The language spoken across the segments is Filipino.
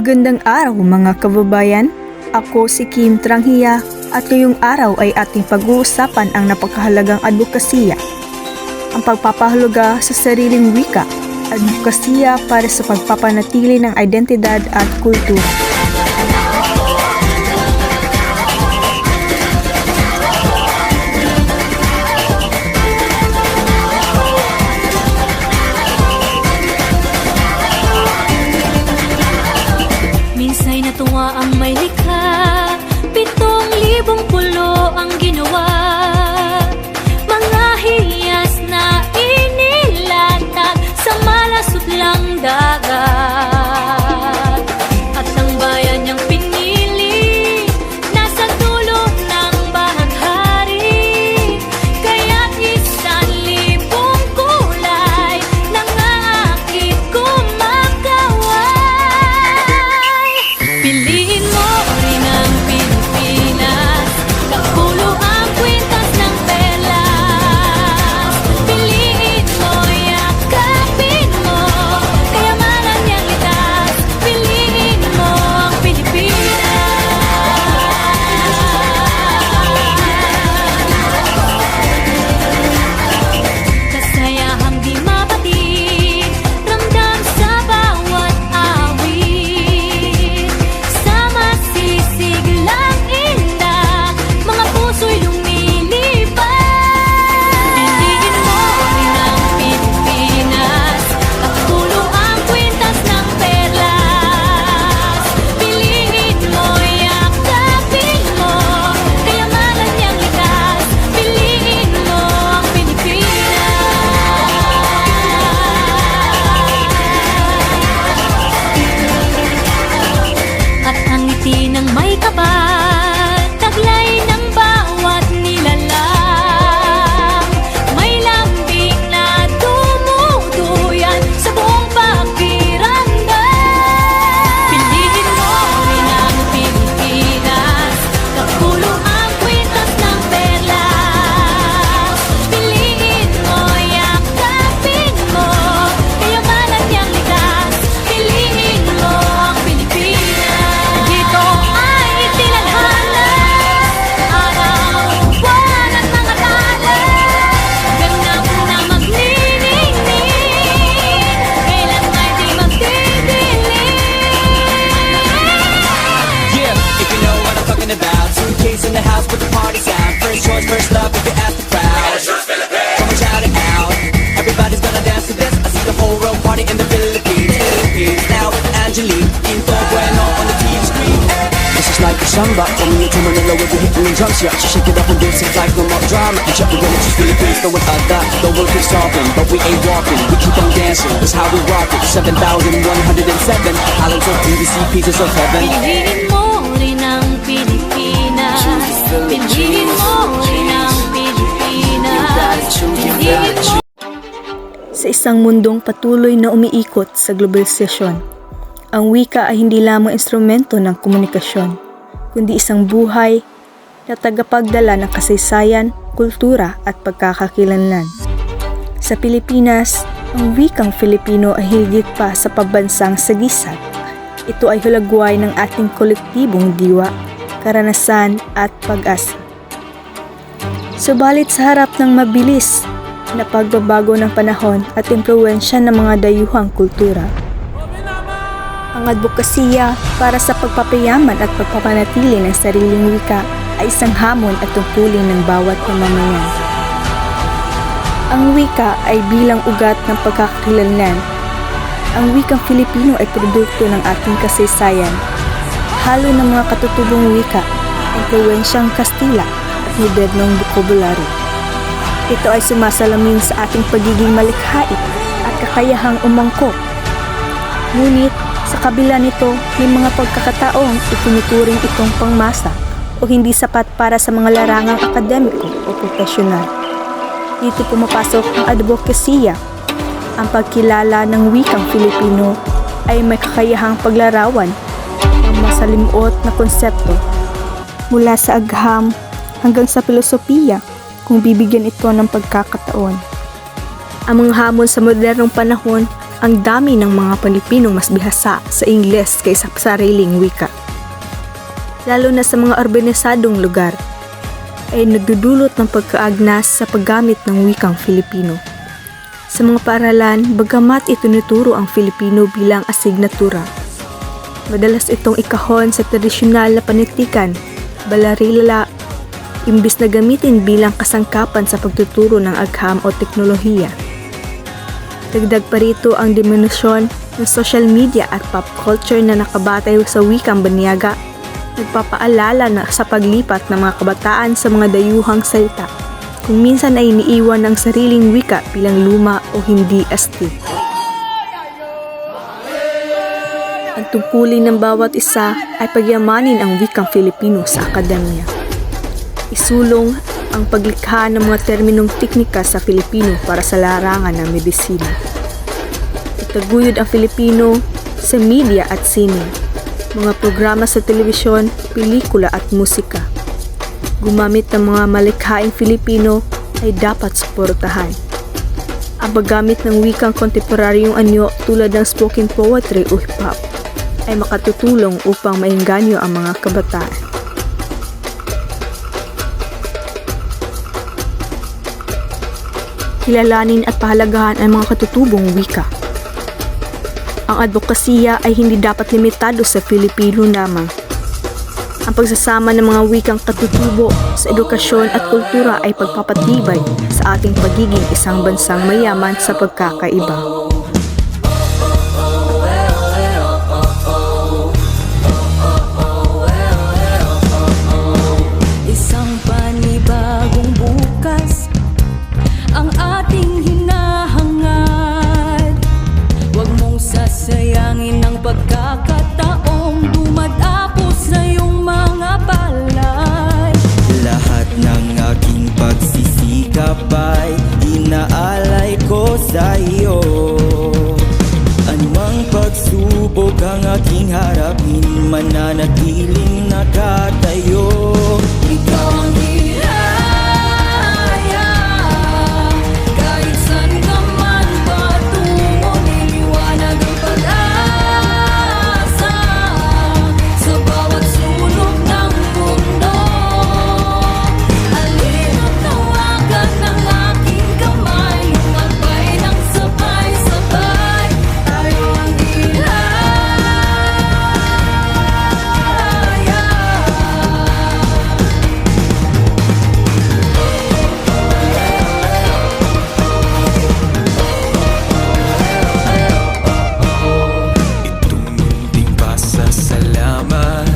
Magandang araw mga kababayan, ako si Kim Tranghia at ngayong araw ay ating pag-uusapan ang napakahalagang advokasya. Ang pagpapahalaga sa sariling wika, advokasya para sa pagpapanatili ng identidad at kultura. Minsay natuwa ang may likha, 7,000 pulo ang ginawa. Mga hiyas na inilatag sa malasot lang dagat. At ang bayan niyang pinili, nasa dulo ng bahaghari. Kaya't 1,000 kulay nangaakit kumakaway. Piliin mo rin ang Pilipinas, kapulo ang kwintas ng perlas. Piliin mo, yakapin mo, kayamanan niyang litas. Piliin mo ang Pilipinas. Kasayahang di mapatid, ramdam sa bawat awit. Sama sisiglang inda, mga puso'y lumilipad. Piliin mo rin ang Pilipinas, kapulo ang kwintas ng perlas. Piliin mo, yakapin mo, kayamanan niyang likas. Piliin mo ang Pilipinas. At ang ngiti ng may kapal, taglay ng bawat nilalang. May lambing na dumuduyan sa buong pakiramdam. Piliin mo rin ang Pilipinas, kapulo ang kwintas ng perlas. Piliin mo, yakapin mo, kayamanan niyang likas. Piliin mo ang Pilipinas. Dito ay tinadhana, araw, buwan at mga tala. Ganap na magniningning, kailan ay di magdidilim. Yeah, if you know what I'm talking about. Suitcase in the house, put the party's out. First choice, first love, if you ask the crowd. Come on, shout it out. Everybody's gonna dance to this. I see the whole world party in the Philippines. Now with Angelique, Info Bueno on the TV screen. This is like a samba, from New to Manila with the hitting and drums. Yeah, she shake it up and dance it like no more drama. And check, we're gonna choose Philippines, throw it out that. The world keeps talking, but we ain't walking. We keep on dancing, that's how we rock it. 7,107 islands of BBC, pieces of heaven. Piliin mo rin ang Pilipinas. Piliin mo rin ang Pilipinas. Piliin mo. Sa isang mundong patuloy na umiikot sa globalisasyon, ang wika ay hindi lamang instrumento ng komunikasyon, kundi isang buhay na tagapagdala ng kasaysayan, kultura at pagkakakilanlan. Sa Pilipinas, ang wikang Filipino ay higit pa sa pambansang sagisag. Ito ay hulagway ng ating kolektibong diwa, karanasan at pag-asa. Subalit sa harap ng mabilis na pagbabago ng panahon at impluwensya ng mga dayuhang kultura, ang advokasya para sa pagpapayaman at pagpapanatili ng sariling wika ay isang hamon at tungkulin ng bawat mamamayan. Ang wika ay bilang ugat ng pagkakakilanlan. Ang wikang Filipino ay produkto ng ating kasaysayan, halo ng mga katutubong wika, impluwensyang Kastila at modernong bokabularyo. Ito ay sumasalamin sa ating pagiging malikhain at kakayahang umangkop. Ngunit sa kabila nito, may mga pagkakataong itinuturing itong pangmasa o hindi sapat para sa mga larangang akademiko o profesional. Dito pumapasok ang advokasya. Ang pagkilala ng wikang Filipino ay may kakayahang paglarawan ng masalimuot na konsepto mula sa agham hanggang sa filosofiya kung bibigyan ito ng pagkakataon. Ang mga hamon sa modernong panahon ang dami ng mga Pilipinong mas bihasa sa Ingles kaysa sa sariling wika. Lalo na sa mga urbanisadong lugar, ay nagdudulot ng pagkaagnas sa paggamit ng wikang Filipino. Sa mga paaralan, bagamat itinuturo ang Filipino bilang asignatura, madalas itong ikahon sa tradisyonal na panitikan, balarila, imbis na gamitin bilang kasangkapan sa pagtuturo ng agham o teknolohiya. Dagdag pa rito ang diminution ng social media at pop culture na nakabatay sa wikang banyaga, nagpapaalala na sa paglipat ng mga kabataan sa mga dayuhang salita, kung minsan ay iniiwan ng sariling wika bilang luma o hindi astig. Ang tungkulin ng bawat isa ay pagyamanin ang wikang Filipino sa akademya. Isulong ang paglikha ng mga terminong teknika sa Filipino para sa larangan ng medisina. Itaguyod ang Filipino sa media at sining, mga programa sa telebisyon, pelikula at musika. Gumamit ng mga malikhaing Filipino ay dapat suportahan. Ang paggamit ng wikang kontemporaryong anyo tulad ng spoken poetry o hip-hop ay makatutulong upang maengganyo ang mga kabataan. Kilalanin at pahalagahan ang mga katutubong wika. Ang advokasya ay hindi dapat limitado sa Filipino lamang. Ang pagsasama ng mga wikang katutubo sa edukasyon at kultura ay pagpapatibay sa ating pagiging isang bansang mayaman sa pagkakaiba. Isang panibagong bukas ang ating hinahangad. Huwag mong sasayangin ang pagkakataong dumadapos sa iyong mga palad. Lahat ng aking pagsisikap ay inaalay ko sa iyo. Anumang pagsubok ang aking harapin, mananatiling nakatayo. Ikaw ang hiraya, kahit saan ka man patungo, niliwanag ang pag-asa sa bawat sulok ng mundo. Halina't tawagan ng aking kamay, lumakbay ng sabay-sabay. Tayo ang hiraya. Itong munting pasasalamat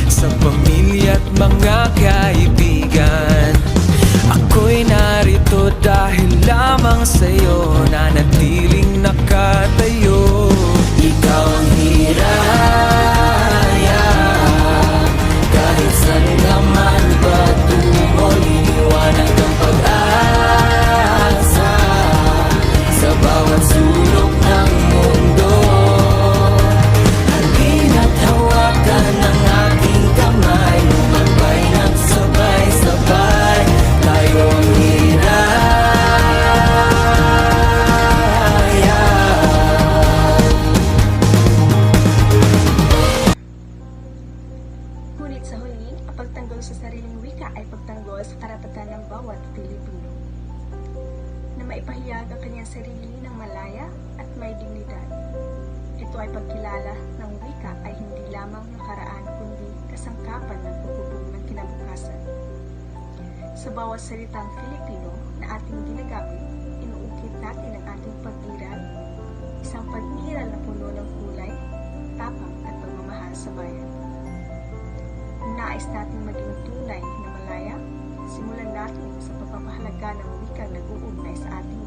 sa pamilya at mga kaibigan. Ako'y narito dahil lamang sa'yo, nanatiling nakatayo. Ikaw ang hiraya, kahit saan ka man patungo, liliwanag ang pag-asa sa bawat sulok ng mundo. Halina't hawakan ang aking kamay, lumabay ng sabay-sabay. Tayo ang hiraya. Ngunit sa huli, ang pagtanggol sa sariling wika ay pagtanggol sa karapatan ng bawat Pilipino na maipahayag ang kanyang sarili ng malaya at may dignidad. Ito ay pagkilala ng wika ay hindi lamang nakaraan kundi kasangkapan ng pagbubuo ng kinabukasan. Sa bawat salitang Filipino na ating ginagamit, inuukit natin ang ating pag-iral, isang pag-iral na puno ng kulay, tapang at pagmamahal sa bayan. Kung nais natin maging tunay na malaya, simulan natin sa pagpapahalaga ng wikang nag-uugnay sa ating